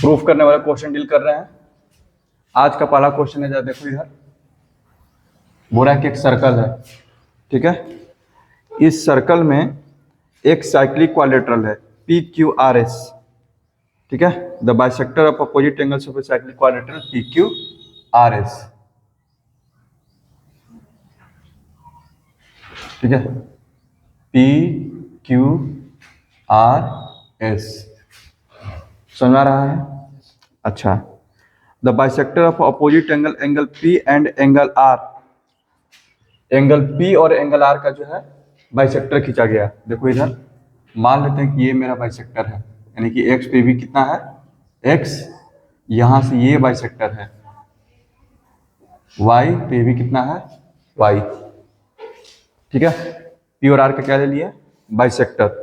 Proof करने वाला question deal कर रहे हैं। आज का पहला क्वेश्चन है, जरा देखो इधर। बोल रहा है कि एक सर्कल है, ठीक है। इस सर्कल में एक साइक्लिक क्वाड्रिलेटरल है PQRS, ठीक है। The bisector of opposite angles of A cyclic quadrilateral PQRS, ठीक है। PQRS समझ आ रहा है? अच्छा, the bisector of opposite angle, angle P and angle R, angle P और एंगल R का जो है बाइसेक्टर खींचा गया। देखो इधर मान लेते हैं कि ये मेरा बाइसेक्टर है, यानी कि X पे भी कितना है X, यहां से ये बाइसेक्टर है, Y पे भी कितना है Y, ठीक है। P और R का क्या ले लिया? Bisector.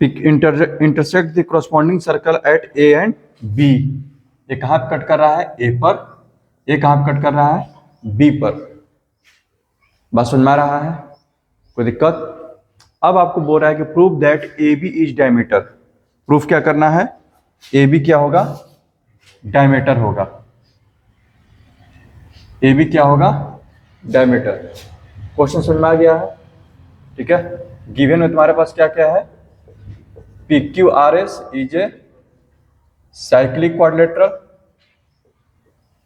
Intersect the corresponding circle eight A and B। ये कहाँ पे कट कर रहा है? A पर। ये कहाँ पे कट कर रहा है? B पर। बात समझ में आ रहा है? कोई दिक्कत? अब आपको बोल रहा है कि prove that AB is diameter. Proof क्या करना है? AB क्या होगा? डायमीटर होगा। AB क्या होगा? डायमीटर। क्वेश्चन समझ में आ गया है? ठीक है। गिवन में तुम्हारे पास क्या क्या है? PQRS is a cyclic quadrilateral,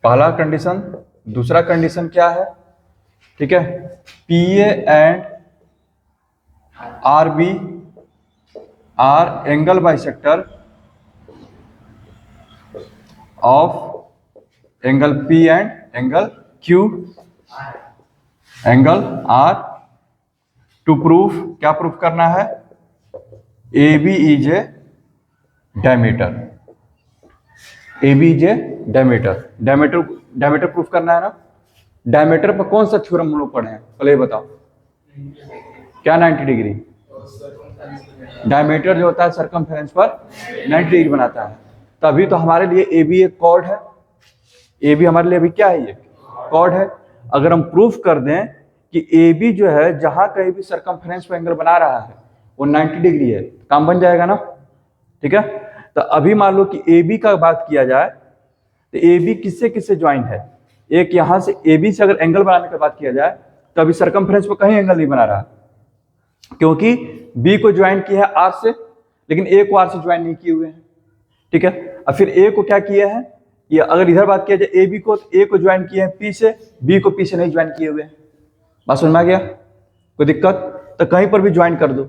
पहला कंडीशन। दूसरा कंडीशन क्या है? ठीक है, PA and RB are angle bisector of angle P and angle Q, angle R। To proof, क्या प्रूफ करना है? AB is a diameter. AB is a diameter. Diameter proof करना है ना। डायमीटर पर कौन सा थ्योरम हम लोग पढ़े हैं? पहले ये बताओ। क्या 90 डिग्री? डायमीटर जो होता है सरकमफेरेंस पर 90 डिग्री बनाता है। तभी तो हमारे लिए AB एक कॉर्ड है। AB हमारे लिए अभी क्या है? ये कॉर्ड है। अगर हम प्रूफ कर दें कि AB जो है जहां कहीं भी सरकमफेरेंस पर एंगल बना रहा है वो 90 डिग्री है, काम बन जाएगा ना, ठीक है। तो अभी मान लो कि AB का बात किया जाए तो AB किससे किससे ज्वाइन है? एक यहां से AB से अगर एंगल बनाने की बात किया जाए तो अभी सरकमफेरेंस पर कहीं एंगल नहीं बना रहा, क्योंकि B को ज्वाइन किया है R से, लेकिन A को R से ज्वाइन नहीं किए हुए हैं, ठीक है। और फिर A को क्या किया है? ये अगर इधर बात किया जाए AB को, तो A को ज्वाइन किए हैं P से, B को P से नहीं ज्वाइन किए हुए हैं। बात समझ में आ गया? कोई दिक्कत? तो कहीं पर भी ज्वाइन कर दो।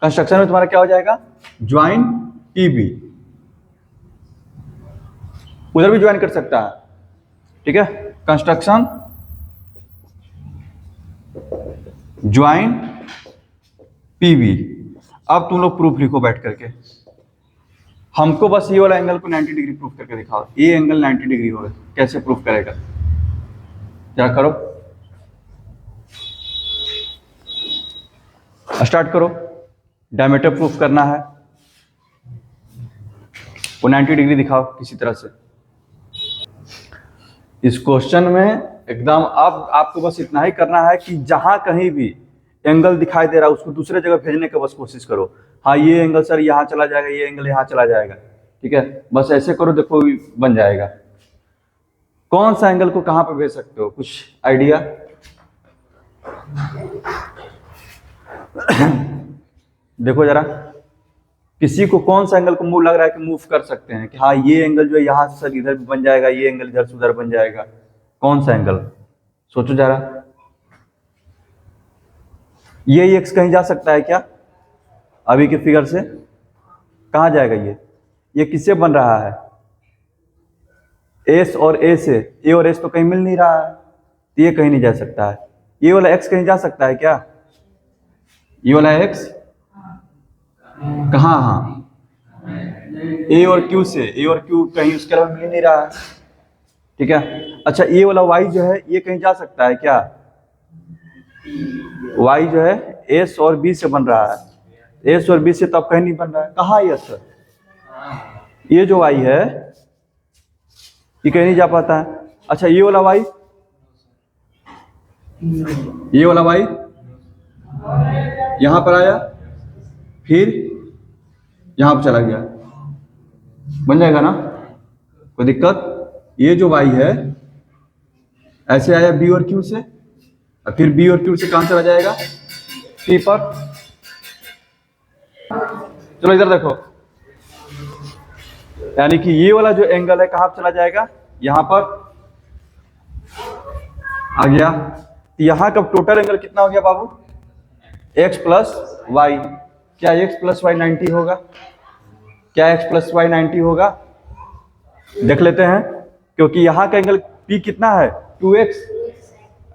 कंस्ट्रक्शन में तुम्हारा क्या हो जाएगा? Join PB। उधर भी ज्वाइन कर सकता है, ठीक है। Construction join PB। अब तुम लोग प्रूफ लिखो बैठ करके। हमको बस ये वाला एंगल को 90 डिग्री प्रूफ करके दिखाओ। ये एंगल 90 डिग्री होगा, कैसे प्रूफ करेगा? क्या करो, स्टार्ट करो। डायमीटर प्रूफ करना है, वो 90 डिग्री दिखाओ किसी तरह से। इस क्वेश्चन में एकदम अब आपको बस इतना ही करना है कि जहां कहीं भी एंगल दिखाई दे रहा है उसको दूसरे जगह भेजने का बस कोशिश करो। हाँ, ये एंगल सर यहाँ चला जाएगा, ये एंगल यहाँ चला जाएगा, ठीक है। बस ऐसे करो, देखो बन जाएगा। कौन सा एंगल को कहां पर भेज सकते हो? कुछ आइडिया? देखो जरा, किसी को कौन सा एंगल को मूव लग रहा है कि मूव कर सकते हैं कि हाँ ये एंगल जो है यहाँ से सर इधर भी बन जाएगा, ये एंगल इधर से उधर बन जाएगा? कौन सा एंगल? सोचो जरा। ये एक्स कहीं जा सकता है क्या? अभी के फिगर से कहाँ जाएगा? ये किससे बन रहा है? एस और ए से। ए और एस तो कहीं मिल नहीं रहा है, तो ये कहीं नहीं जा सकता है। ये वाला एक्स कहीं जा सकता है क्या? ये वाला एक्स कहाँ? हाँ, ए और क्यू से। ए और क्यू कहीं उसके अलावा मिल नहीं रहा है, ठीक है। अच्छा, ये वाला वाई जो है ये कहीं जा सकता है क्या? वाई जो है एस और बी से बन रहा है, एस और बी से तो अब कहीं नहीं बन रहा है। कहाँ है सर? ये जो वाई है ये कहीं नहीं जा पाता है। अच्छा, ये वाला वाई, ये वाला वाई यहां पर आया, फिर यहां पर चला गया, बन जाएगा ना, कोई दिक्कत? ये जो y है ऐसे आया b और q से, और फिर b और q से कहां चला जाएगा, p पर। चलो इधर देखो, यानी कि ये वाला जो एंगल है कहां चला जाएगा, यहां पर आ गया। यहां का टोटल एंगल कितना हो गया बाबू, x प्लस वाई। क्या x प्लस वाई 90 होगा? क्या x प्लस वाई 90 होगा? देख लेते हैं, क्योंकि यहां का एंगल p कितना है 2x,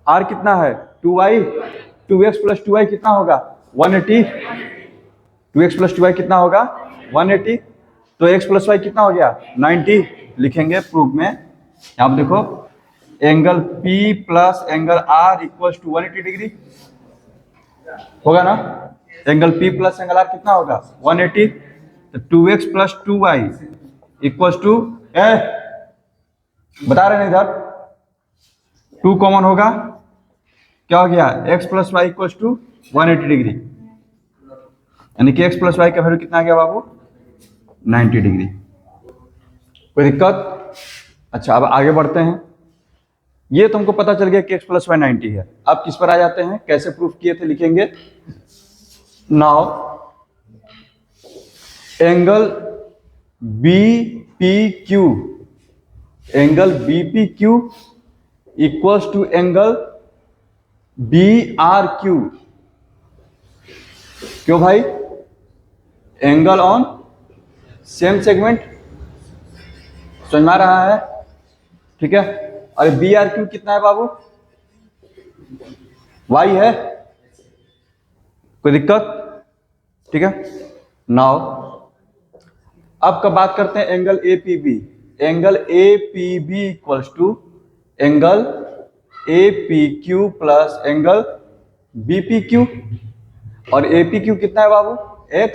r कितना है 2y, 2x प्लस 2y कितना होगा 180, 2x प्लस 2y कितना होगा 180, तो x प्लस वाई कितना हो गया 90। लिखेंगे प्रूफ में, यहाँ पे देखो angle P plus angle R equal to 180 degree होगा ना। Angle P plus angle R कितना होगा 180, तो 2x plus 2y equal to, बता रहे हैं इधर 2 कॉमन होगा, क्या हो गया x plus Y equal to 180 degree, यानी कि x प्लस वाई का वैल्यू कितना आ गया बाबू 90 डिग्री। कोई दिक्कत? अच्छा अब आगे बढ़ते हैं। ये तुमको पता चल गया कि x प्लस वाई 90 है। अब किस पर आ जाते हैं, कैसे प्रूफ किए थे, लिखेंगे now angle BPQ, angle BPQ equals to angle BRQ। क्यों भाई, एंगल ऑन सेम सेगमेंट, समझ में आ रहा है, ठीक है। और BRQ कितना है बाबू, y है, कोई दिक्कत, ठीक है। नाउ अब का बात करते हैं angle APB। Angle APB equals to angle APQ plus angle BPQ, और APQ कितना है बाबू x,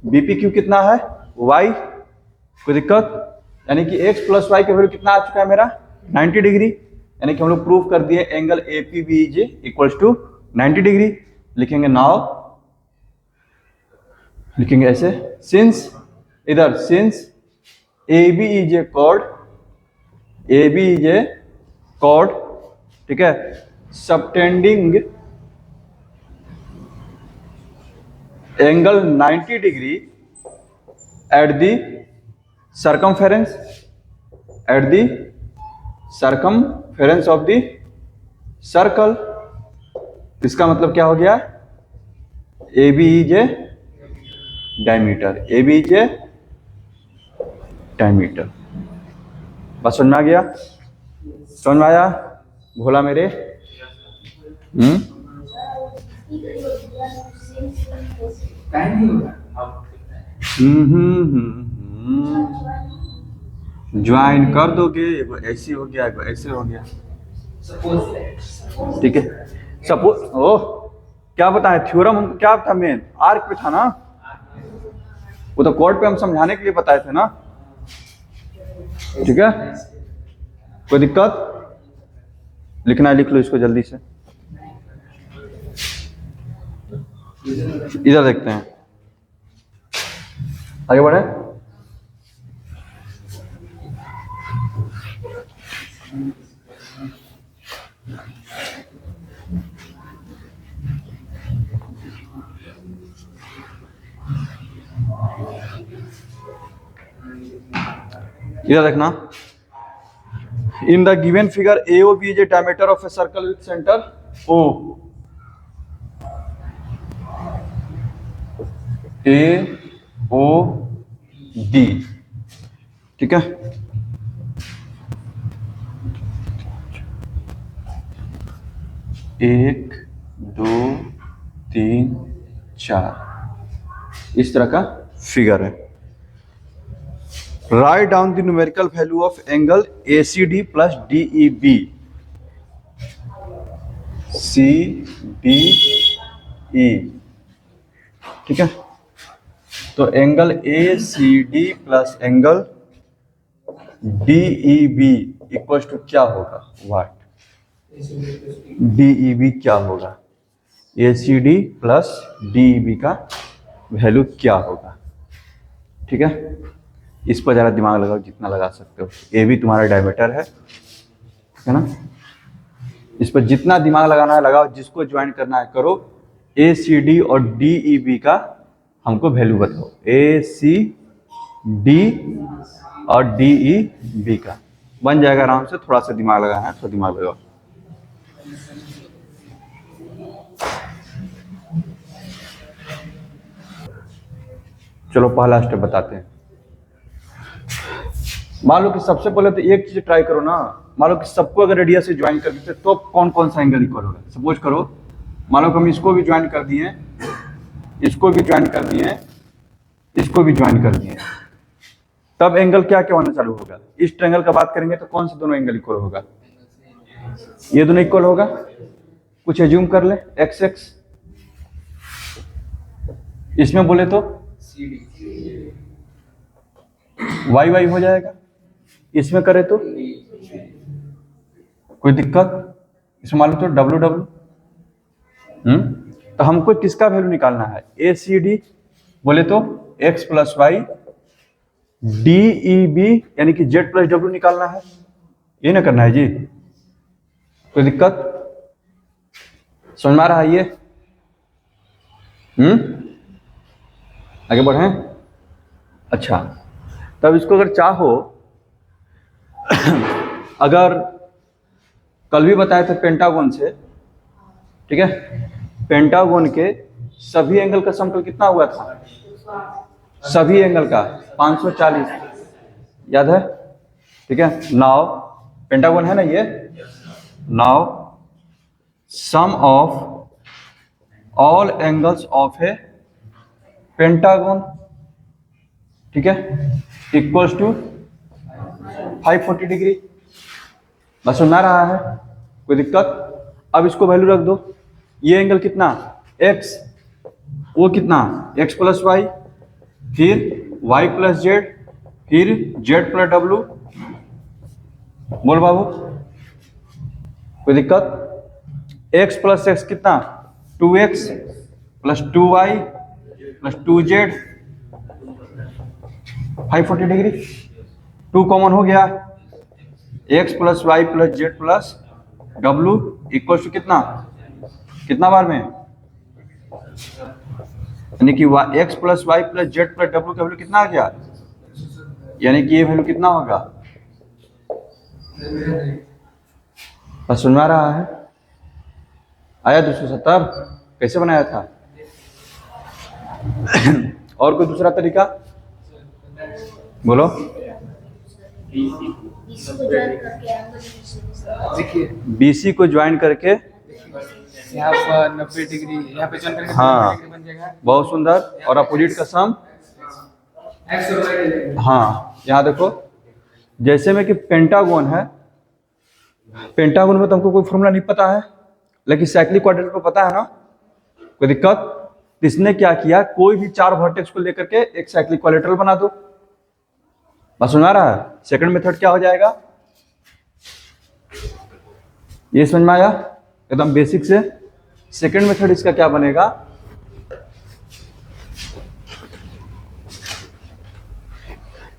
BPQ कितना है y, कोई दिक्कत? यानी कि x प्लस वाई का वैल्यू कितना आ चुका है मेरा 90 डिग्री, यानी कि हम लोग प्रूव कर दिए angle APB is equals to 90 degree. लिखेंगे नाउ, लिखेंगे ऐसे, सिंस इधर since AB is a chord, AB is a chord, ठीक है, subtending angle 90 degree at the circumference, at the circumference of the circle। इसका मतलब क्या हो गया, AB is a diameter, AB is a diameter. बस समझ में आ गया, समझ में आया भोला मेरे? ज्वाइन कर दोगे, एगो ऐसे हो गया, एगो ऐसे हो गया, ठीक है। सपोज ओह क्या बताए, थ्योरम हमको क्या था, मेन आर्क पे था ना, वो तो कोड पे हम समझाने के लिए बताए थे ना, ठीक है। कोई दिक्कत? लिखना है लिख लो इसको जल्दी से। इधर देखते हैं, आगे बढ़े। इधर देखना, in the given figure AOB is a diameter of a circle with centre O, AOD, ठीक है। एक दो तीन चार इस तरह का फिगर है। Right down the numerical value of angle ACD plus DEB, CBE, ठीक है। तो angle ACD plus angle DEB equal to क्या होगा, व्हाट, DEB क्या होगा, ACD प्लस DEB का वैल्यू क्या होगा, ठीक है। इस पर ज़रा दिमाग लगाओ जितना लगा सकते हो। ए बी तुम्हारा डायमीटर है ना, इस पर जितना दिमाग लगाना है लगाओ, जिसको ज्वाइन करना है करो। ए सी डी और डी ई बी का हमको वैल्यू बताओ, ए सी डी और डी ई बी का बन जाएगा आराम से। थोड़ा सा दिमाग लगाना है, थोड़ा दिमाग लगाओ। चलो पहला स्टेप बताते हैं। मान लो कि सबसे पहले तो एक चीज ट्राई करो ना, मान लो कि सबको अगर रेडियस से ज्वाइन कर देते तो कौन कौन सा एंगल इक्वल होगा। सपोज करो, मान लो कि हम इसको भी ज्वाइन कर दिए, इसको भी ज्वाइन कर दिए, इसको भी ज्वाइन कर दिए, तब एंगल क्या क्या होना चालू होगा। इस ट्रायंगल का बात करेंगे तो कौन से दोनों एंगल इक्वल होगा, ये दोनों इक्वल होगा। कुछ एज्यूम कर ले, एक्स एक्स, इसमें बोले तो वाई वाई हो जाएगा, इसमें करे तो कोई दिक्कत, इसमें मान लो तो डब्ल्यू डब्ल्यू। तो हमको किसका वैल्यू निकालना है, ए सी डी बोले तो X plus Y, D E B यानी कि जेड प्लस डब्ल्यू निकालना है, ये ना करना है जी। कोई दिक्कत समझ में आ रहा है ये? आगे बढ़े। अच्छा, तब इसको अगर चाहो अगर कल भी बताया था पेंटागन से, ठीक है, पेंटागन के सभी एंगल का समतल कितना हुआ था, सभी एंगल का 540, याद है? ठीक है, नाउ पेंटागन है ना ये, now sum of all angles of a pentagon, ठीक है, इक्वल्स टू 540 डिग्री। बस सुना रहा है, कोई दिक्कत? अब इसको वैल्यू रख दो, ये एंगल कितना x, वो कितना x प्लस वाई, फिर y प्लस जेड, फिर z प्लस डब्लू। बोल बाबू, कोई दिक्कत? x प्लस एक्स कितना 2x plus 2y plus 2z 540 degree. 2 common हो गया, x plus Y plus Z plus W equal to कितना, कितना बार में, यानी कि x plus Y plus Z plus W का वैल्यू कितना आ गया, यानी कि ये वैल्यू कितना होगा, बस सुन में आ रहा है? आया 270? कैसे बनाया था? और कोई दूसरा तरीका बोलो। BC को ज्वाइन करके यहाँ पर 90 डिग्री, यहाँ पे ज्वाइन करके हाँ, 90 डिग्री बन जाएगा। बहुत सुंदर। और अपोजिट का सम, हाँ, यहाँ देखो, जैसे में कि पेंटागन है, पेंटागन में तो हमको कोई फॉर्मूला नहीं पता है, लेकिन साइक्लिक क्वाड्रेंट में पता है ना, कोई दिक्कत? इसने क्या किया, कोई भी 4 वर्टेक्स को लेकर के एक साइक्लिक क्वाड्रेंट बना दो। बस सुना रहा है? सेकंड मेथड क्या हो जाएगा, ये समझ में आया? एकदम बेसिक से। सेकंड मेथड इसका क्या बनेगा,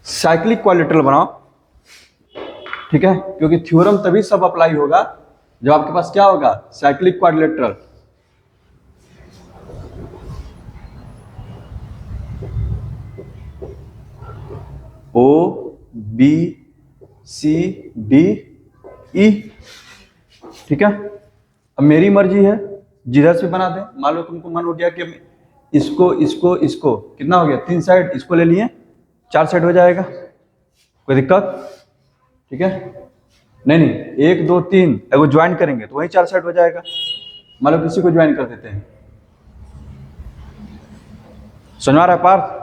साइक्लिक क्वाड्रेंट बनाओ, ठीक है, क्योंकि थ्योरम तभी सब अप्लाई होगा जब आपके पास क्या होगा, cyclic quadrilateral. O B C D E, ठीक है। अब मेरी मर्जी है, जिधर से बना दें। मान लो तुमको मन हो गया कि इसको इसको इसको कितना हो गया, 3 साइड, इसको ले लिए 4 साइड हो जाएगा, कोई दिक्कत? ठीक है, नहीं 1 2 3 अगर ज्वाइन करेंगे तो वही 4 साइड हो जाएगा। मान लो किसी को ज्वाइन कर देते हैं, समझ आ रहा है पार्थ?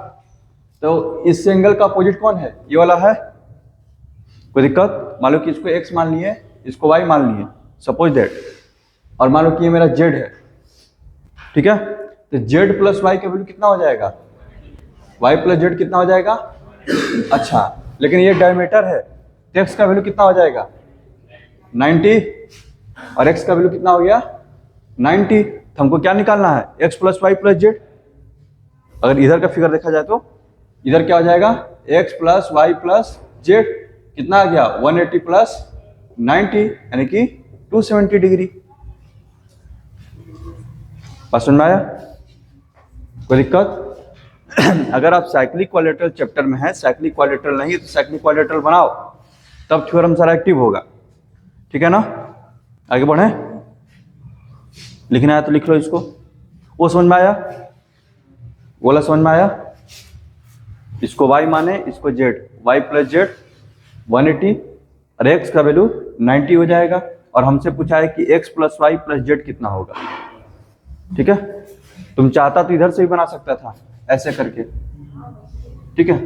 तो इस एंगल का अपोजिट कौन है, ये वाला है, कोई दिक्कत? मान लो कि इसको x मान लिए, इसको y मान लिए, सपोज दैट, और मान लो कि ये मेरा z है, ठीक है, तो z प्लस y का वैल्यू कितना हो जाएगा, y प्लस z कितना हो जाएगा? अच्छा, लेकिन ये डायमीटर है तो x का वैल्यू कितना हो जाएगा, 90, और x का वैल्यू कितना हो गया, 90। तो हमको क्या निकालना है, x plus Y plus Z. अगर इधर का फिगर देखा जाए तो इधर क्या हो जाएगा, x plus Y plus Z, कितना आ गया 180 प्लस 90 यानी कि 270 डिग्री। बात समझ में आया, कोई दिक्कत? अगर आप साइक्लिक क्वाड्रेटरल चैप्टर में है, साइक्लिक क्वाड्रेटरल नहीं तो साइक्लिक क्वाड्रेटरल बनाओ, तब थ्योरम सारा एक्टिव होगा। ठीक है ना, आगे बढ़े, लिखना है तो लिख लो इसको। वो समझ में आया, बोला समझ में आया? इसको y माने, इसको z, y प्लस जेड 180 और x का वैल्यू 90 हो जाएगा। और हमसे पूछा है कि x plus Y plus Z कितना होगा। ठीक है, तुम चाहता तो इधर से भी बना सकता था ऐसे करके। ठीक है,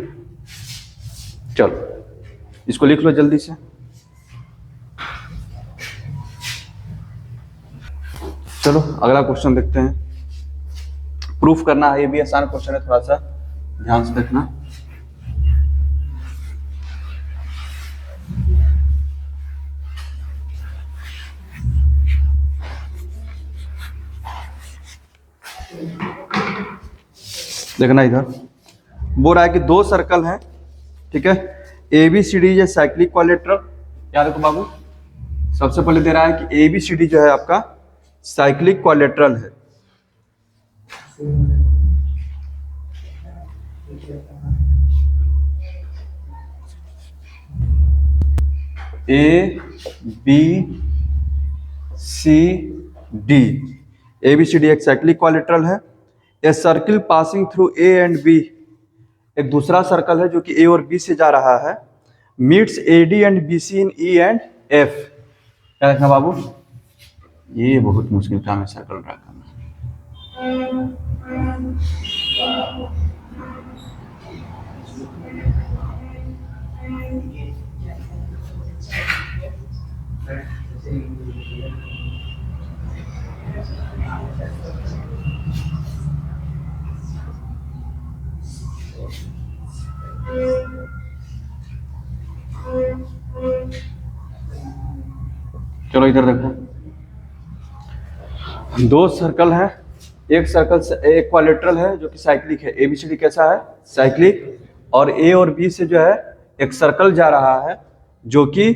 चलो इसको लिख लो जल्दी से। चलो अगला क्वेश्चन देखते हैं, प्रूफ करना है, ये भी आसान क्वेश्चन है, थोड़ा सा ध्यान से देखना। देखना इधर बोल रहा है कि दो सर्कल हैं, ठीक है, ए बी सी डी ये साइक्लिक क्वाड्रेटरल। याद रखो बाबू, सबसे पहले दे रहा है कि ए बी सी डी जो है आपका साइक्लिक क्वाड्रेटरल है। A B C D, A B C D एक साइक्लिक क्वाड्रेटरल है। A circle passing through A and B, एक दूसरा सर्कल है जो कि ए और बी से जा रहा है, meets A D and B C in E and F. क्या देखना बाबू, ये बहुत मुश्किल काम है सर्कल ड्रा करना। चलो इधर देखो, दो सर्कल हैं, एक सर्कल से एक क्वाड्रेटरल है जो कि साइक्लिक है, एबीसीडी कैसा है साइक्लिक, और ए और बी से जो है एक सर्कल जा रहा है जो कि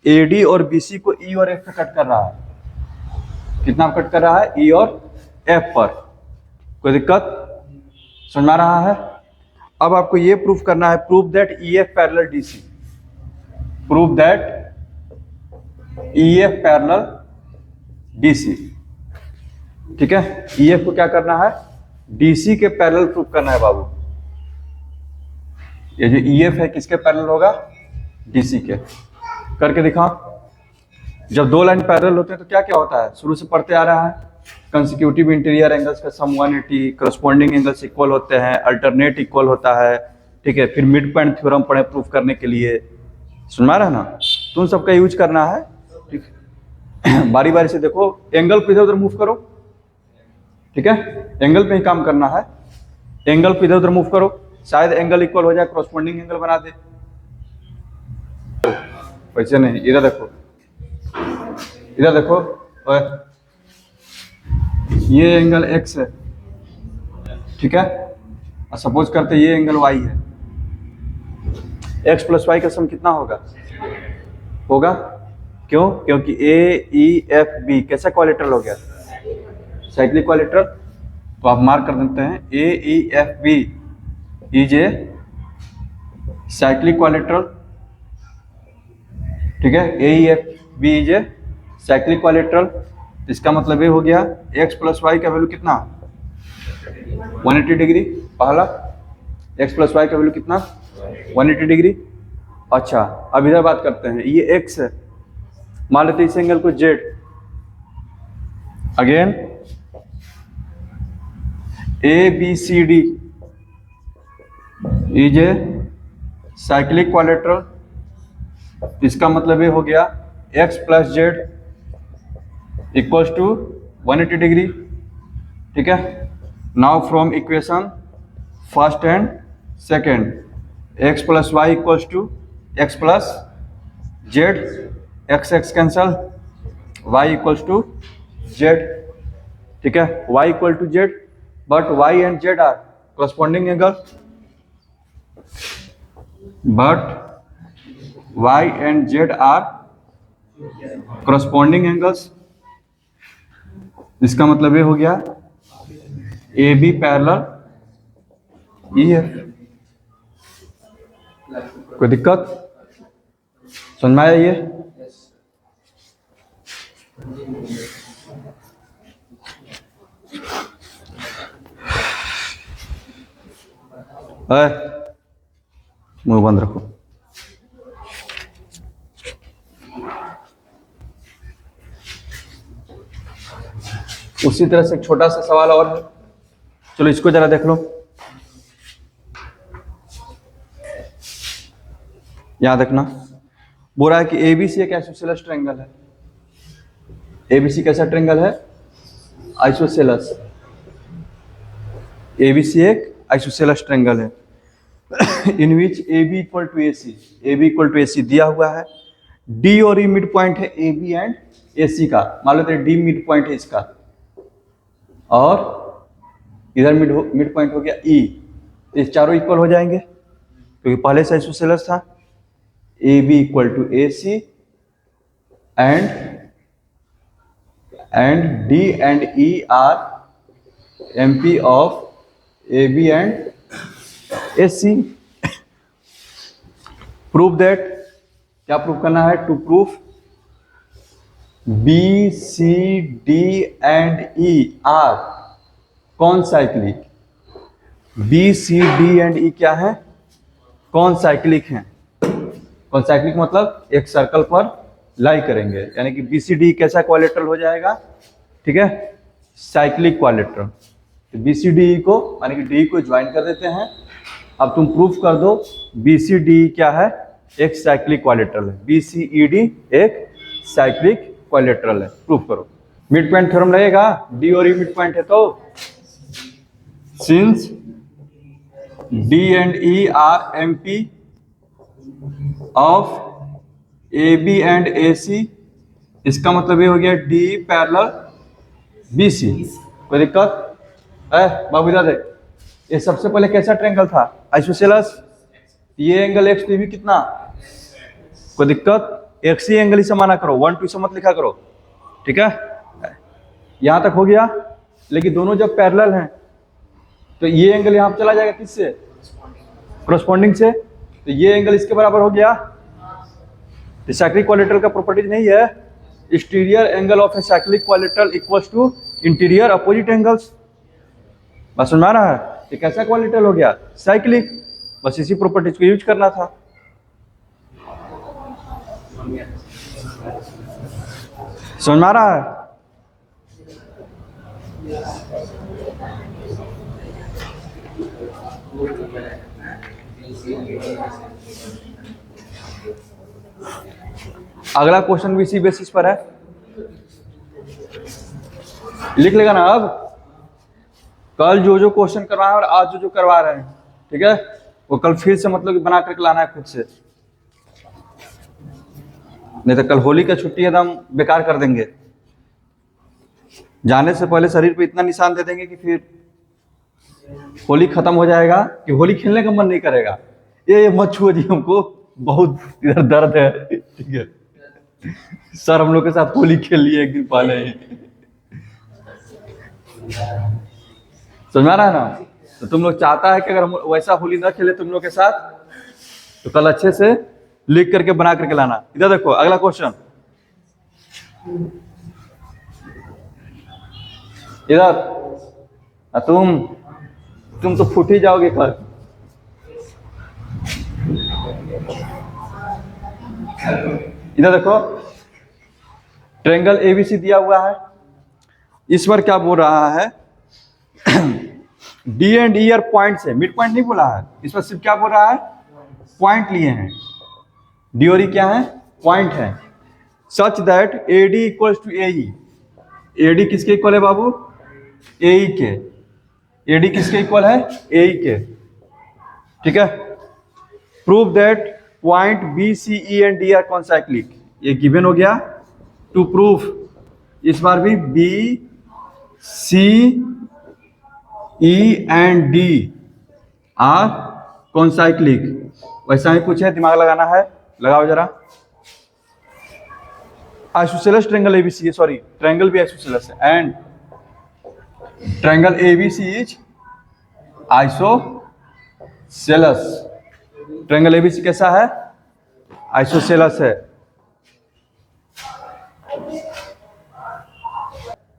एडी और बीसी को ई और एफ पे कट कर रहा है। कितना कट कर रहा है, ई और एफ पर। कोई दिक्कत, समझ में आ रहा है? अब आपको ये प्रूफ करना है, proof that E F parallel DC, proof that E F parallel DC. ठीक है, ई एफ को क्या करना है, डीसी के पैरेलल प्रूफ करना है बाबू। ये जो ई एफ है किसके पैरेलल होगा, डीसी के। करके दिखाओ। जब दो लाइन पैरेलल होते हैं तो क्या क्या होता है, शुरू से पढ़ते आ रहा है, कंसेक्यूटिव इंटीरियर एंगल्स का सम 180, करस्पॉन्डिंग एंगल्स इक्वल होते हैं, अल्टरनेट इक्वल होता है। ठीक है, फिर मिड पॉइंट थ्योरम पढ़े प्रूफ करने के लिए, सुना रहा ना, तुम सबका यूज करना है। ठीक है, बारी बारी से देखो, एंगल को इधर उधर मूव करो। ठीक है, एंगल पे ही काम करना है, एंगल को इधर उधर मूव करो, शायद एंगल इक्वल हो जाए, करस्पॉन्डिंग एंगल बना दे। वैसे नहीं, इधर देखो, इधर देखो, ये एंगल x है, ठीक है, और सपोज करते ये एंगल y है, x प्लस वाई का सम कितना होगा, होगा, क्यों, क्योंकि ए ई एफ बी कैसा क्वाड्रेटरल हो गया, साइक्लिक क्वाड्रेटरल। तो आप मार्क कर देते हैं, A E F B is a cyclic quadrilateral. ठीक है, A E F B is a cyclic quadrilateral. इसका मतलब ये हो गया x प्लस वाई का वैल्यू कितना 180 डिग्री, पहला x प्लस वाई का वैल्यू कितना 180 डिग्री। अच्छा, अब इधर बात करते हैं, ये x है, मान लेते हैं इस एंगल को z, again A B C D is a cyclic quadrilateral. इसका मतलब ये हो गया x plus Z equals to 180 degree. ठीक है, now from equation first and second, x plus Y equals to x plus Z, X X cancel, y equals to Z. ठीक है, y equal to Z, but y and z are corresponding angle. but y and z are corresponding angles। इसका मतलब ये हो गया A B parallel ई है। कोई दिक्कत समझ में आया ये? मुंह बंद रखो। उसी तरह से एक छोटा सा सवाल और है, चलो इसको जरा देख लो। यहां देखना, बोल रहा है कि एबीसी एक आइसोसेलेस ट्रायंगल है। एबीसी कैसा ट्रायंगल है? आइसोसेलेस। एबीसी एक आइसोसेलेस ट्रायंगल है in which A B equal to A C. A B equal to A C दिया हुआ है। डी और ई मिड पॉइंट है ए बी एंड ए सी का। मान लो डी मिड पॉइंट है इसका, और इधर मिड पॉइंट हो गया ई। ये चारों इक्वल हो जाएंगे क्योंकि पहले से आइसोसेलेस था। A B equal to A C and D and E are M P of A B and A C. Prove that, क्या प्रूव करना है? To proof B C D and E are कौन cyclic. B C D and E क्या है? कौन cyclic है। कौन cyclic मतलब एक सर्कल पर लाई करेंगे, यानी कि बी सी डी कैसा क्वाड्रिलेटरल हो जाएगा? ठीक है, साइक्लिक क्वाड्रिलेटरल। तो बी सी डी को यानी कि डी को ज्वाइन कर देते हैं। अब तुम प्रूफ कर दो बी सी डी क्या है? एक साइक्लिक क्वाड्रिलेटरल है। बी सी ई डी एक साइक्लिक क्वाड्रिलेटरल है। प्रूफ करो। मिड पॉइंट थ्योरम लगेगा, डी और ई मिड पॉइंट है तो since D and E are M P of A B and A C, इसका मतलब ये हो गया डी पैरेलल बी सी। कोई दिक्कत है बाबू? इधर देख, ये सबसे पहले कैसा ट्रायंगल था? आइसोसेलेस। ये एंगल एक्स तो भी कितना? कोई दिक्कत? एक्स ही एंगल ही से माना करो, 1 2 से मत लिखा करो। ठीक है, यहां तक हो गया। लेकिन दोनों जब पैरेलल हैं तो ये एंगल यहां चला जाएगा किससे? कॉरस्पॉन्डिंग से। तो ये एंगल इसके बराबर हो गया। तो साइक्लिक क्वाड्रिलेटरल का प्रॉपर्टीज नहीं है, exterior angle of A cyclic quadrilateral equals to interior opposite angles. बस समझ में आ रहा है? ये कैसा क्वाड्रिलेटरल हो गया? साइक्लिक। बस इसी प्रॉपर्टीज को यूज करना था। समझ में आ रहा है? अगला क्वेश्चन भी इसी बेसिस पर है, लिख लेगा ना। अब कल जो जो क्वेश्चन करवाए और आज जो जो करवा रहे हैं, ठीक है, वो कल फिर से मतलब कि बना करके लाना है खुद से, नहीं तो कल होली का छुट्टी एकदम बेकार कर देंगे। जाने से पहले शरीर पे इतना निशान दे देंगे कि फिर होली खत्म हो जाएगा कि होली खेलने का मन नहीं करेगा। ये मत छुओ जी, हमको बहुत इधर दर्द है। ठीक है सर, हम लोग के साथ होली खेल लिए एक दिन पहले ही। समझ में आ रहा है ना? तो तुम लोग चाहता है कि अगर हम वैसा होली ना खेले तुम लोग के साथ, तो कल अच्छे से लिख करके बना करके लाना। इधर देखो अगला क्वेश्चन, इधर तुम तो फूट ही जाओगे कल। इधर देखो, ट्रायंगल एबीसी दिया हुआ है। इस पर क्या बोल रहा है? D and E are point से, मिड पॉइंट नहीं बोला है। इस पर सिर्फ क्या बोल रहा है? पॉइंट लिए हैं। डी और ई क्या है? पॉइंट है। Such that A D equals to A E. A D किसके इक्वल है बाबू? ए ई के। ए डी किसके इक्वल है? ए ई के। ठीक है, prove that point B C E and D are concyclic. ये गिवन हो गया। टू प्रूफ, इस बार भी B C E and D are concyclic, वैसा ही कुछ है, दिमाग लगाना है, लगाओ जरा। Isosceles triangle ABC, sorry triangle भी आइसोसेलेस है, and triangle ABC is isosceles. Triangle ABC कैसा है? आइसोसेलेस है।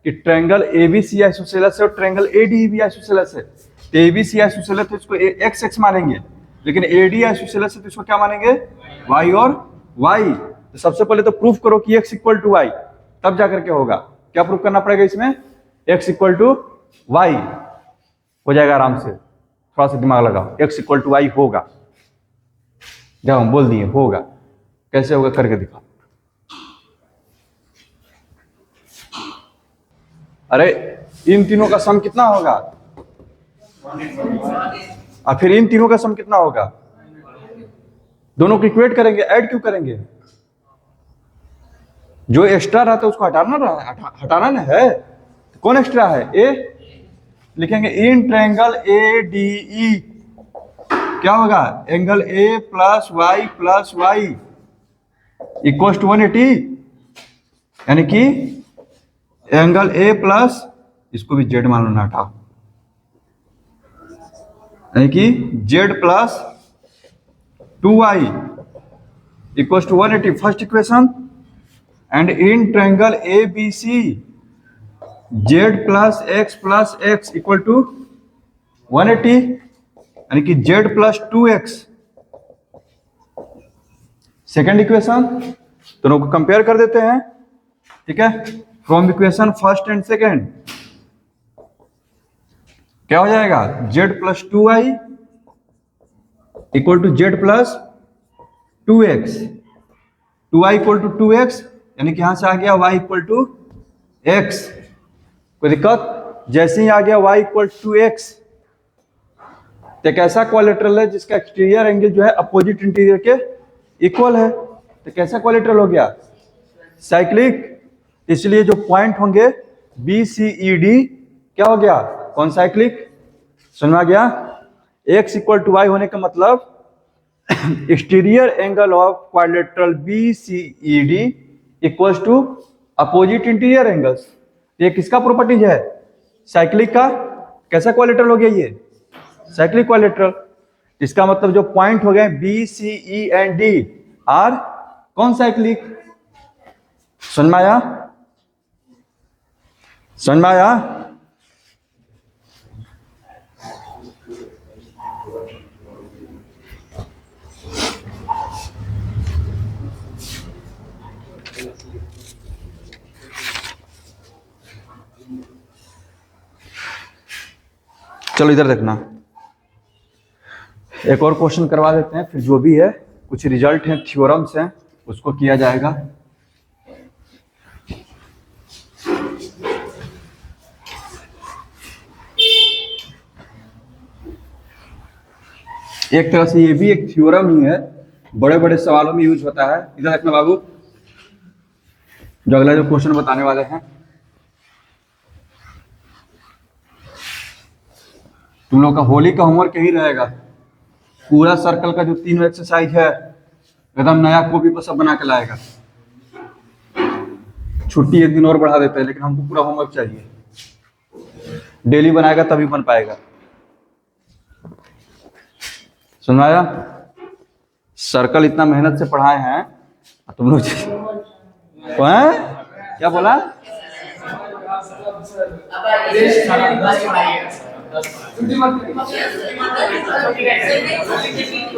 कि ट्रायंगल एबीसी आइसोसेलेस है और ट्रायंगल एडी भी आइसोसेलेस है। तो एबीसी आइसोसेलेस है, इसको एक्स एक्स मानेंगे, लेकिन एडी आइसोसेलेस है तो इसको क्या मानेंगे? वाई और वाई। तो सबसे पहले तो प्रूफ करो कि x इक्वल टू वाई, तब जाकर के होगा। क्या प्रूफ करना पड़ेगा इसमें? x इक्वल टू वाई हो जाएगा आराम से। थोड़ा सा दिमाग लगाओ, x इक्वल टू वाई होगा। जब हम बोल दिए होगा, कैसे होगा करके दिखाओ। अरे इन तीनों का सम कितना होगा? और फिर इन तीनों का सम कितना होगा? दोनों को इक्वेट करेंगे, ऐड क्यों करेंगे? जो एक्स्ट्रा रहता है उसको हटाना ना है। कौन एक्स्ट्रा है? ए। लिखेंगे इन ट्रायंगल ए डी ई क्या होगा? Angle A plus Y equal to 180, यानी कि एंगल ए प्लस, इसको भी जेड मान लो ना, हटाओ, यानी कि Z plus 2y equal to 180, first equation. And in triangle A B C Z plus X equal to 180, यानी कि Z plus 2x, second equation. दोनों को कंपेयर कर देते हैं, ठीक है, from equation first and second. क्या हो जाएगा? Z plus 2y equal to Z plus 2x, 2y equal to 2x, यानी कि यहां से आ गया y इक्वल टू x। कोई दिक्कत? जैसे ही आ गया y इक्वल टू x, तो एक ऐसा क्वाड्रिलेटरल है जिसका एक्सटीरियर एंगल जो है अपोजिट इंटीरियर के इक्वल है। तो कैसा क्वाड्रिलेटरल हो गया? साइक्लिक। इसलिए जो पॉइंट होंगे बी सी ई डी क्या हो गया? कौन साइक्लिक। समझ में आ गया? x इक्वल टू वाई होने का मतलब exterior angle of quadrilateral B C E D equals to opposite interior angles. ये किसका प्रॉपर्टीज है? साइक्लिक का। कैसा क्वाड्रिलेटरल हो गया ये? Cyclic quadrilateral. इसका मतलब जो पॉइंट हो गए B C E and D are कौन साइक्लिक। समझ में आया? समझ में आया? चलो इधर देखना, एक और क्वेश्चन करवा देते हैं, फिर जो भी है कुछ रिजल्ट हैं, थ्योरम्स हैं, उसको किया जाएगा। एक तरह से ये भी एक थ्योरम ही है, बड़े बड़े सवालों में यूज होता है। इधर देखना बाबू, जो अगला जो क्वेश्चन बताने वाले हैं, तुम लोग का होली का होमवर्क यही रहेगा। पूरा सर्कल का जो 3 एक्सरसाइज है एकदम नया कॉपी पर सब बना के लाएगा। छुट्टी एक दिन और बढ़ा देते हैं, लेकिन हमको पूरा होमवर्क चाहिए। डेली बनाएगा तभी बन पाएगा। सुनाया? सर्कल इतना मेहनत से पढ़ाए हैं, तुम लोग क्या बोला?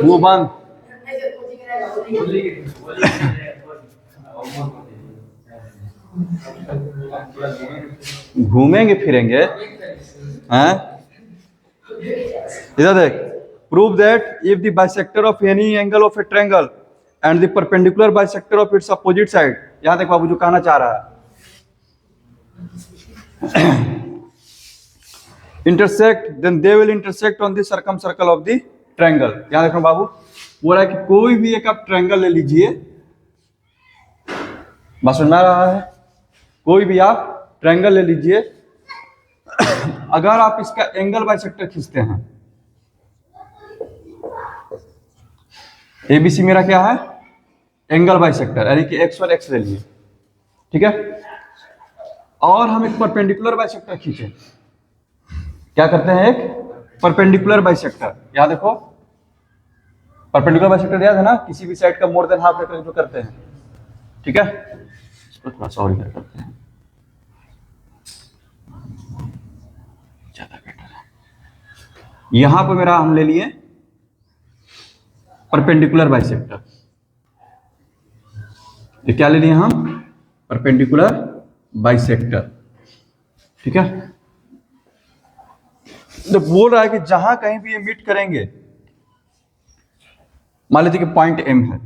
वो बंद। घूमेंगे फिरेंगे हैं? इधर देख, prove that if the bisector of any angle of A triangle and the perpendicular bisector of its opposite side. यहां देख बाबू जो कहना चाह रहा है, intersect, then they will intersect on the circumcircle of the triangle। यहां देखो बाबू, बोल रहा है कि कोई भी एक आप ट्रायंगल ले लीजिए, बात सुन रहा है, कोई भी आप ट्रायंगल ले लीजिए, अगर आप इसका एंगल बाइसेक्टर खींचते हैं एबीसी मेरा क्या है, एंगल बाइसेक्टर, यानी कि एक्स और एक्स ले लिए, ठीक है। और हम एक परपेंडिकुलर बाइसेक्टर खींचे, क्या करते हैं, एक परपेंडिकुलर बाइसेक्टर, याद देखो परपेंडिकुलर बाइसेक्टर याद है ना, किसी भी साइड का मोर देन हाफ लेकर जो करते हैं, ठीक है। इसको थोड़ा सा और इधर करते हैं, ज्यादा बेटर है। यहां पर मेरा हम ले लिए परपेंडिकुलर बाइसेक्टर, ये क्या ले लिए हम, परपेंडिकुलर बाइसेक्टर, ठीक है। तो बोल रहा है कि जहां कहीं भी ये मीट करेंगे, मान लीजिए कि पॉइंट एम है,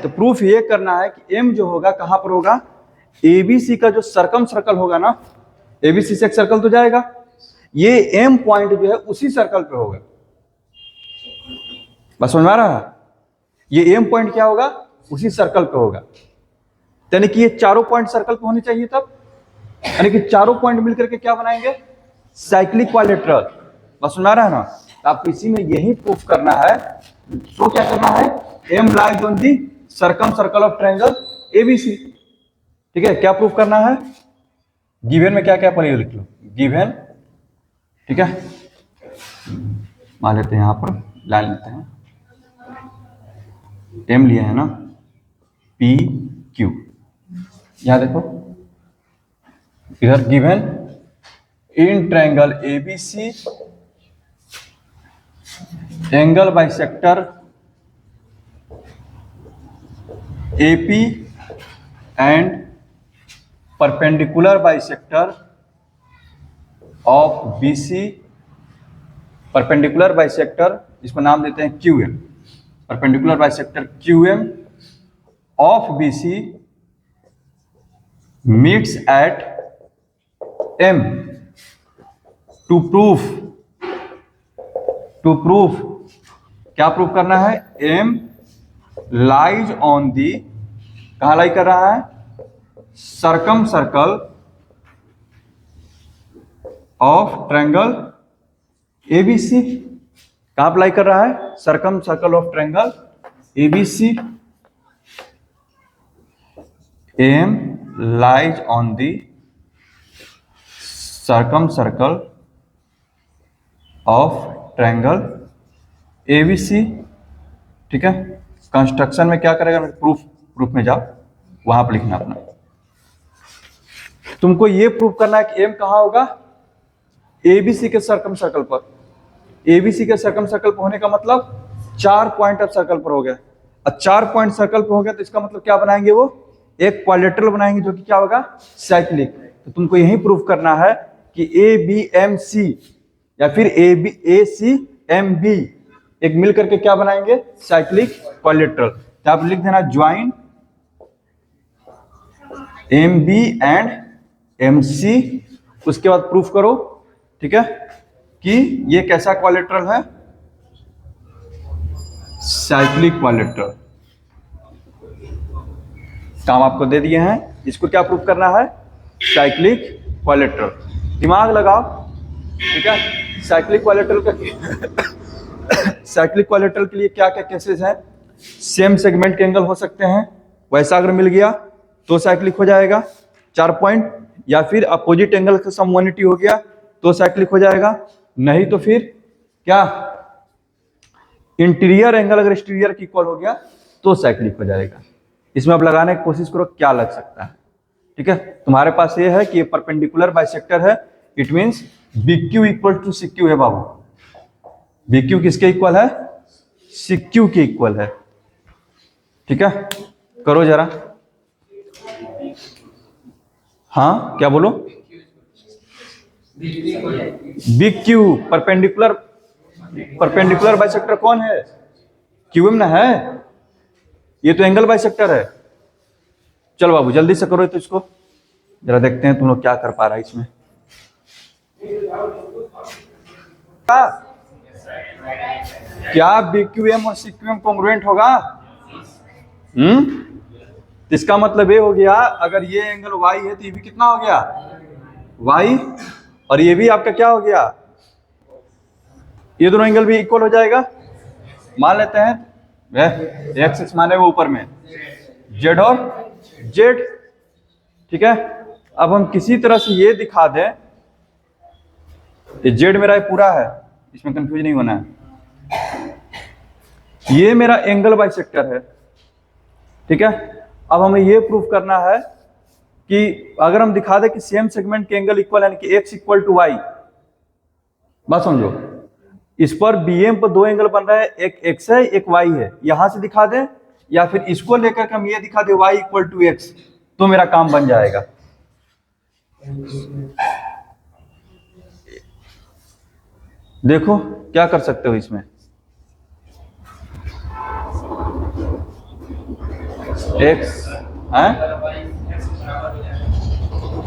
तो प्रूफ ये करना है कि एम जो होगा कहां पर होगा, एबीसी का जो सर्कम सर्कल होगा ना, एबीसी से एक सर्कल तो जाएगा, ये एम पॉइंट जो है उसी सर्कल पे होगा। बस समझ में आ रहा है, ये एम पॉइंट क्या होगा, उसी सर्कल पे होगा, यानी कि ये चारों पॉइंट सर्कल पे होने चाहिए तब, यानी कि चारों पॉइंट मिलकर के क्या बनाएंगे, साइक्लिक क्वाड्रिलेटरल। बस समझ में आ रहा है ना। तो आपको इसी में यही प्रूफ करना है, तो क्या करना है, M lies on the circumcircle of triangle ABC, ठीक है। क्या प्रूफ करना है, गिवन में क्या क्या पढ़िए लिख लो, गिवन, ठीक है। मान लेते हैं यहां पर लाइन लेते हैं, एम लिया है ना, पी क्यू, यहां देखो इधर given in triangle ABC angle bisector AP and perpendicular bisector of BC, perpendicular bisector इसको नाम देते हैं QM, perpendicular bisector QM of BC meets at M to proof क्या प्रूफ करना है, एम लाइज ऑन दी, कहां लाई कर रहा है, circumcircle of triangle ABC, कहां अप्लाई कर रहा है, circumcircle of triangle ABC, M lies on the circumcircle of triangle ABC, ठीक है। कंस्ट्रक्शन में क्या करेगा, प्रूफ में जाओ, वहां पर लिखना अपना, तुमको ये प्रूफ करना है कि एम कहां होगा, एबीसी के सर्कम सर्कल पर, एबीसी के सर्कम सर्कल पर होने का मतलब 4 पॉइंट ऑफ सर्कल पर हो गया, अब 4 पॉइंट सर्कल पर हो गया तो इसका मतलब क्या बनाएंगे, वो एक क्वाड्रिलेटरल बनाएंगे जो कि क्या होगा, साइक्लिक। तो तुमको यही प्रूफ करना है कि ए बी एम सी या फिर ए सी एम बी एक मिल करके क्या बनाएंगे, साइक्लिक क्वाड्रिलेटरल। तो आप लिख देना join M B and M C, उसके बाद प्रूफ करो, ठीक है, कि ये कैसा क्वाड्रिलेटरल है, साइक्लिक क्वाड्रिलेटरल। काम आपको दे दिए हैं, इसको क्या प्रूफ करना है, साइक्लिक क्वाड्रिलेटरल। दिमाग लगाओ, ठीक है। साइक्लिक क्वाड्रिलेटरल का साइक्लिक क्वाड्रिलेटरल के लिए क्या क्या केसेस हैं, सेम सेगमेंट के एंगल हो सकते हैं, वैसा अगर मिल गया तो साइक्लिक हो जाएगा 4 पॉइंट, या फिर अपोजिट एंगल का सम 180 हो गया तो साइक्लिक हो जाएगा, नहीं तो फिर क्या, इंटीरियर एंगल अगर एक्सटीरियर की इक्वल हो गया तो साइक्लिक हो जाएगा। इसमें आप लगाने की कोशिश करो क्या लग सकता है, ठीक है। तुम्हारे पास ये है कि ये परपेंडिकुलर बाइसेक्टर है, it means BQ equal to CQ है बाबू, BQ किसके इक्वल है, CQ के इक्वल है, ठीक है। करो जरा, हाँ क्या बोलो, BQ परपेंडिकुलर बाइसेक्टर कौन है, QM ना है, ये तो एंगल बाइसेक्टर है। चलो बाबू जल्दी से करो तो इसको, जरा देखते हैं तुम लोग क्या कर पा रहा है इसमें। क्या BQM और CQM कॉन्ग्रुएंट होगा, तो इसका मतलब ये हो गया, अगर ये एंगल Y है तो ये भी कितना हो गया, Y, और ये भी आपका क्या हो गया, ये दोनों एंगल भी इक्वल हो जाएगा, मान लेते हैं एक्स एक्स माने वो ऊपर में जेड और जेड, ठीक है। अब हम किसी तरह से ये दिखा दें, ये जेड मेरा ये पूरा है, इसमें कंफ्यूज नहीं होना है, ये मेरा एंगल बाइसेक्टर है, ठीक है। अब हमें ये प्रूफ करना है कि अगर हम दिखा दें कि सेम सेगमेंट के एंगल इक्वल, यानी कि एक्स इक्वल टू वाई, बात समझो, इस पर बीएम पर दो एंगल बन रहा है, एक एक्स है एक वाई है, यहां से दिखा दें या फिर इसको लेकर के हम ये दिखा दें वाई इक्वल टू एक्स, तो मेरा काम बन जाएगा। देखो क्या कर सकते हो इसमें, एक्स है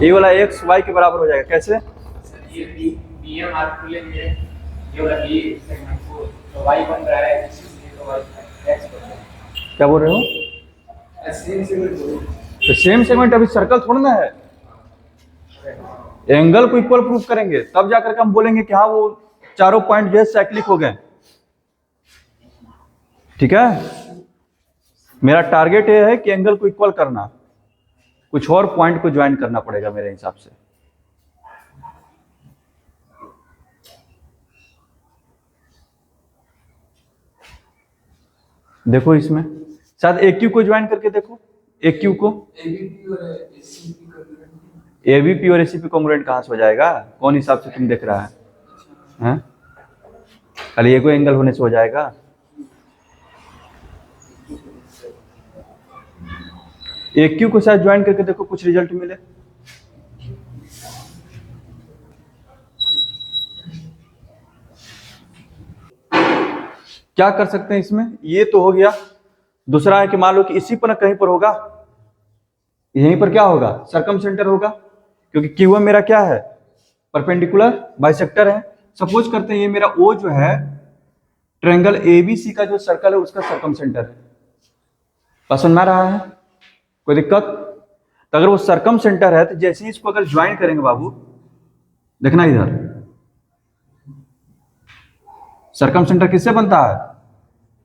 ये वाला एक्स वाई के बराबर हो जाएगा, कैसे? क्या बोल रहे हो? तो सेम सेगमेंट अभी सर्कल थोड़ा ना है, एंगल को इक्वल प्रूफ करेंगे तब जाकर के हम बोलेंगे कि हाँ वो चारों पॉइंट जो है साइक्लिक हो गए, ठीक है। मेरा टारगेट ये है कि एंगल को इक्वल करना, कुछ और पॉइंट को ज्वाइन करना पड़ेगा मेरे हिसाब से। देखो इसमें शायद ए क्यू को ज्वाइन करके देखो, ए क्यू को, एबीपी और एसीपी कॉन्ग्रुएंट कहां से हो जाएगा? कौन हिसाब से तुम देख रहा है, हैं? खाली एक एंगल होने से हो जाएगा? ए क्यू को शायद ज्वाइन करके देखो, कुछ रिजल्ट मिले। क्या कर सकते हैं इसमें, ये तो हो गया। दूसरा है कि मान लो कि इसी पर कहीं पर होगा, यहीं पर क्या होगा, सर्कम सेंटर होगा, क्योंकि क्यू एम मेरा क्या है, परपेंडिकुलर बाइसेक्टर है। सपोज करते हैं ये मेरा ओ जो है ट्रायंगल एबीसी का जो सर्कल है उसका सर्कम सेंटर है, पसंद आ रहा है, कोई दिक्कत? तो अगर वो सर्कम सेंटर है तो जैसे ही इसको अगर ज्वाइन करेंगे बाबू, देखना इधर, सर्कम सेंटर किससे बनता है,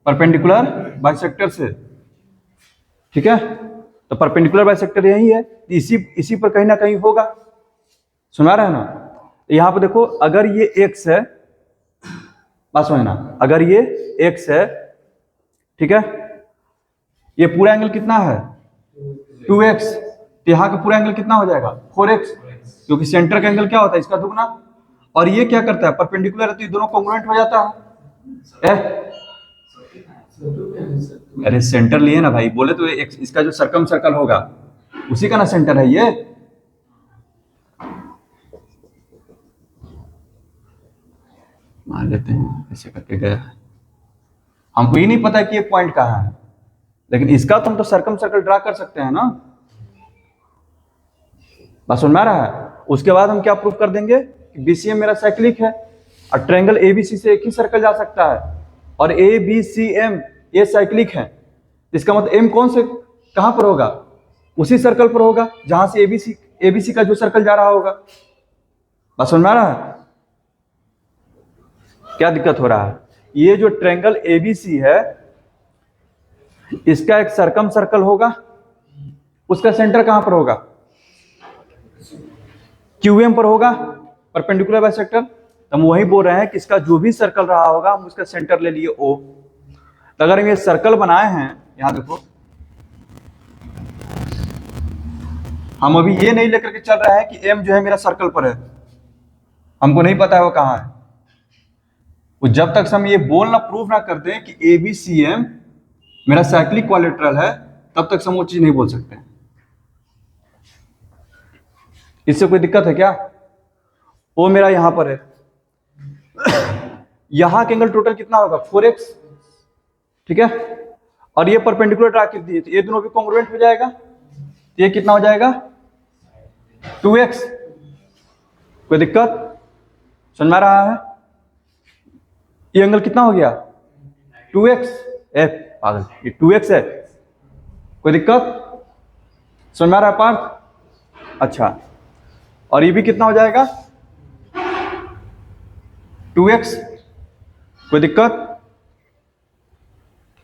परपेंडिकुलर बाइसेक्टर से, ठीक है। तो परपेंडिकुलर बाइसेक्टर यही है, इसी पर कहीं ना कहीं होगा, सुना रहे हैं ना। यहां पर देखो अगर ये एक्स है, बात समझना, अगर ये एक्स है, ठीक है, ये पूरा एंगल कितना है 2x, तो यहाँ का पूरा एंगल कितना हो जाएगा 4x, क्योंकि सेंटर का एंगल क्या होता है इसका दुगना, और ये क्या करता है परपेंडिकुलर है तो ये दोनों कॉन्ग्रुएंट हो जाता है। अरे सेंटर लिए ना भाई, बोले तो इसका जो सर्कम सर्कल होगा उसी का ना सेंटर है ये। मान लेते हैं ऐसे करके गया, हमको ये नहीं पता कि ये पॉइंट कहाँ है, लेकिन इसका तो हम तो सर्कम सर्कल ड्रा कर सकते हैं ना, बस सुन में आ रहा है। उसके बाद हम क्या प्रूव कर देंगे कि बीसीएम मेरा साइक्लिक है, और ट्रायंगल एबीसी से एक ही सर्कल जा सकता है, और एबीसीएम ये साइक्लिक है, इसका मतलब एम कौन से कहां पर होगा, उसी सर्कल पर होगा जहां से एबीसी का जो सर्कल जा रहा होगा, बस सुन में आ रहा है। क्या दिक्कत हो रहा है, ये जो ट्रायंगल एबीसी है इसका एक सर्कम सर्कल होगा, उसका सेंटर कहां पर होगा, क्यूएम पर होगा, परपेंडिकुलर बाइसेक्टर। तो हम वही बोल रहे हैं कि इसका जो भी सर्कल रहा होगा हम उसका सेंटर ले लिए ओ। तो अगर हम ये सर्कल बनाए हैं, यहां देखो, हम अभी ये नहीं लेकर के चल रहे हैं कि एम जो है मेरा सर्कल पर है, हमको नहीं पता है वो कहां है। वो जब तक हम ये बोल ना प्रूव ना कर दें कि एबीसीएम मेरा साइक्लिक क्वाड्रिलेटरल है, तब तक हम वो चीज नहीं बोल सकते। इससे कोई दिक्कत है क्या? वो मेरा यहां पर है, यहां का एंगल टोटल कितना होगा 4x, ठीक है, और ये परपेंडिकुलर ड्रा कर दिए तो ये दोनों भी कॉन्ग्रुएंट हो जाएगा, तो ये कितना हो जाएगा 2x। कोई दिक्कत समझ में आ रहा है? ये एंगल कितना हो गया 2x, एफ पागल, ये 2x है, कोई दिक्कत समझ में आ रहा है पार्थ? अच्छा, और ये भी कितना हो जाएगा 2x, कोई दिक्कत?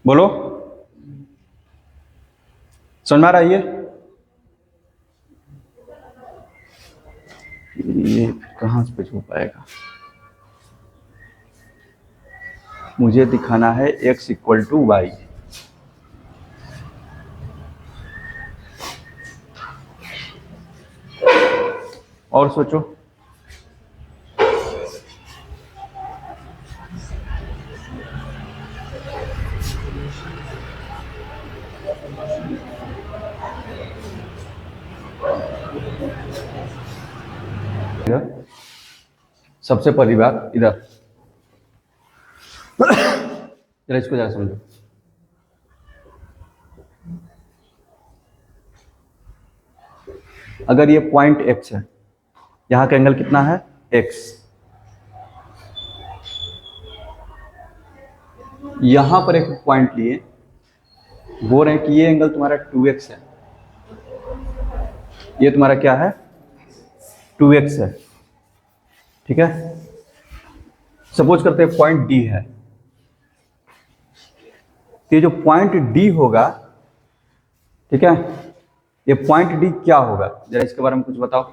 बोलो, समझ में आ रहा है ये कहाँ पे हो पाएगा? मुझे दिखाना है x इक्वल टू वाई। और सोचो, सबसे पहली बात इधर जरा इसको जरा समझो। अगर ये पॉइंट x है, यहां का एंगल कितना है? x। यहां पर एक पॉइंट लिए, बोल रहे हैं कि ये एंगल तुम्हारा 2x है, ये तुम्हारा क्या है? 2x है। ठीक है, सपोज करते हैं पॉइंट D है, ये जो पॉइंट D होगा, ठीक है, ये पॉइंट D क्या होगा? जरा इसके बारे में कुछ बताओ।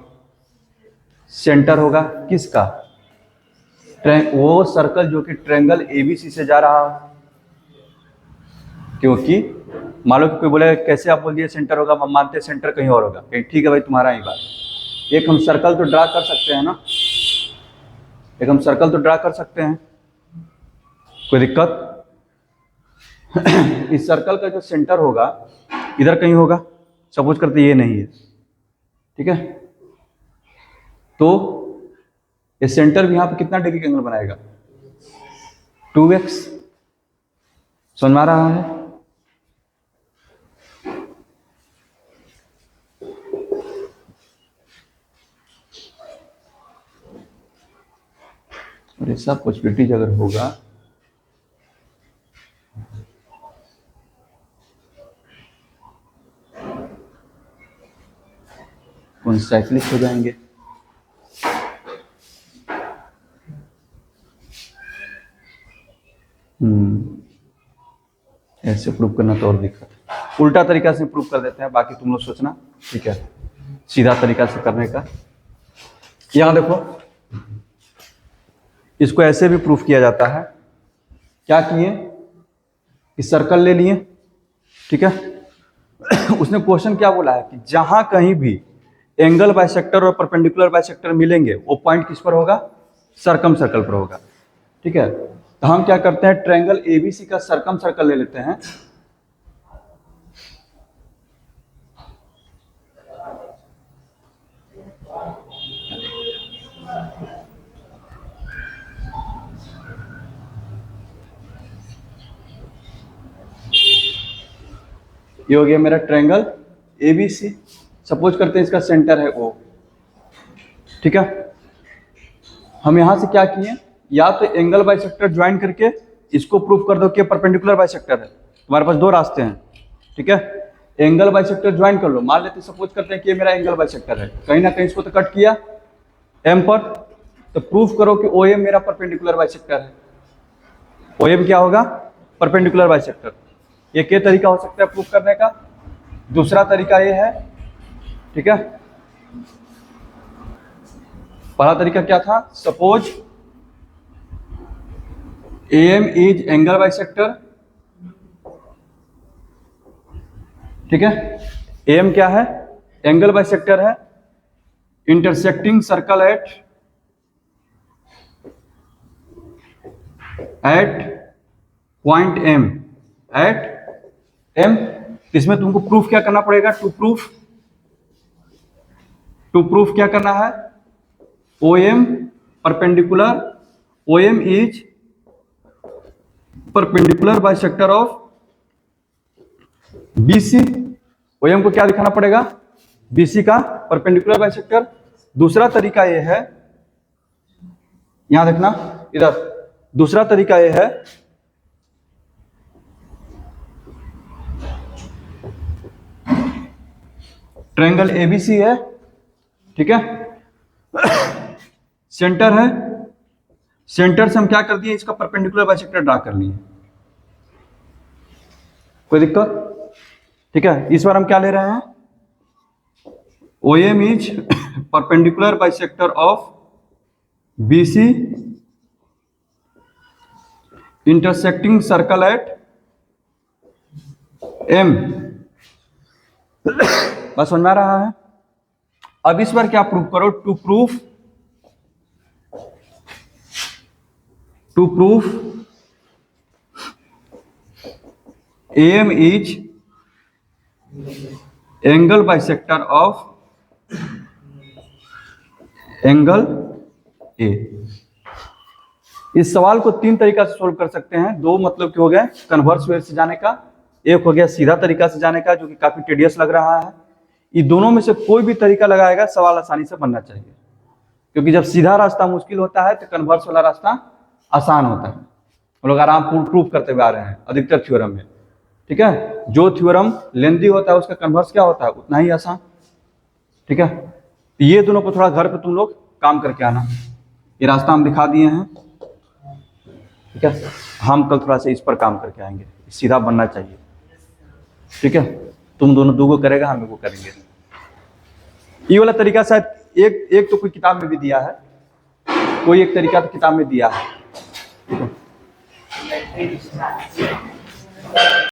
सेंटर होगा किसका? वो सर्कल जो कि ट्रायंगल ABC से जा रहा है। क्योंकि मान लो कि कोई बोले कैसे आप बोल दिए सेंटर होगा, हम मानते हैं सेंटर कहीं और होगा। ठीक है भाई, तुम्हारा ही बात। एक हम सर्कल तो ड्रा कर सकते हैं ना, एक हम सर्कल तो ड्रा कर सकते हैं, कोई दिक्कत? इस सर्कल का जो सेंटर होगा इधर कहीं होगा, सपोज करते ये नहीं है, ठीक है, तो ये सेंटर भी यहां पे कितना डिग्री का एंगल बनाएगा? 2x। समझ में आ रहा है? और ये सब पॉसिबिलिटीज अगर होगा कौन साइक्लिक हो जाएंगे। ऐसे प्रूव करना तो और दिक्कत है। उल्टा तरीका से प्रूव कर देते हैं, बाकी तुम लोग सोचना, ठीक है, सीधा तरीका से करने का। यहां देखो, इसको ऐसे भी प्रूफ किया जाता है। क्या किए कि सर्कल ले लिए, ठीक है, उसने क्वेश्चन क्या बोला है कि जहां कहीं भी एंगल बाइसेक्टर और परपेंडिकुलर बाइसेक्टर मिलेंगे वो पॉइंट किस पर होगा? सर्कम सर्कल पर होगा। ठीक है, तो हम क्या करते हैं, ट्रायंगल ABC का सर्कम सर्कल ले लेते हैं। ये हो गया मेरा ट्रायंगल ABC। सपोज करते हैं इसका सेंटर है O, ठीक है। हम यहां से क्या किए, या तो एंगल बाइसेक्टर ज्वाइन करके इसको प्रूफ कर दो कि परपेंडिकुलर बाइसेक्टर है। तुम्हारे पास दो रास्ते हैं, ठीक है। एंगल बाइसेक्टर ज्वाइन कर लो, मान लेते सपोज करते हैं कि ये मेरा एंगल बाइसेक्टर है, कहीं ना कहीं इसको तो कट किया M पर, तो प्रूफ करो कि OM मेरा परपेंडिकुलर बाइसेक्टर है। OM क्या होगा? Perpendicular bisector. ये क्या तरीका हो सकता है प्रूफ करने का? दूसरा तरीका ये है, ठीक है। पहला तरीका क्या था? Suppose AM is angle bisector, ठीक है। AM क्या है? एंगल बाइसेक्टर है, intersecting circle at point M, at M। इसमें तुमको प्रूफ क्या करना पड़ेगा? टू प्रूफ क्या करना है? OM perpendicular, OM is perpendicular bisector of BC। OM को क्या दिखाना पड़ेगा? BC का परपेंडिकुलर बाइसेक्टर। दूसरा तरीका यह है, यहां देखना इधर, दूसरा तरीका यह है ट्रायंगल ABC है, ठीक है, सेंटर है, सेंटर से हम क्या कर दिए, इसका परपेंडिकुलर बाइसेक्टर ड्रा कर लिए। कोई दिक्कत? ठीक है, इस बार हम क्या ले रहे हैं? OM is perpendicular bisector of BC intersecting circle eight M। बस समझ में आ रहा है? अब इस बार क्या प्रूव करो? To proof AM is angle bisector of angle A। इस सवाल को तीन तरीका से सोल्व कर सकते हैं। दो मतलब कि हो गए कन्वर्स वे से जाने का, एक हो गया सीधा तरीका से जाने का जो कि काफी टेडियस लग रहा है। ये दोनों में से कोई भी तरीका लगाएगा सवाल आसानी से बनना चाहिए, क्योंकि जब सीधा रास्ता मुश्किल होता है तो कन्वर्स वाला रास्ता आसान होता है। हम लोग आराम प्रूफ करते हुए आ रहे हैं अधिकतर थ्योरम में। ठीक है, जो थ्योरम लेंथी होता है उसका कन्वर्स क्या होता है? उतना ही आसान। ठीक है, तो ये दोनों को थोड़ा घर पे तुम लोग काम करके आना। ये रास्ता हम दिखा दिए हैं। ठीक है, हम कल थोड़ा सा इस पर काम करके आएंगे, सीधा बनना चाहिए। ठीक है, तुम दोनों दो को करेगा, हम को करेंगे। ये वाला तरीका शायद एक तो कोई किताब में भी दिया है, कोई एक तरीका तो किताब में दिया है। ठीक है।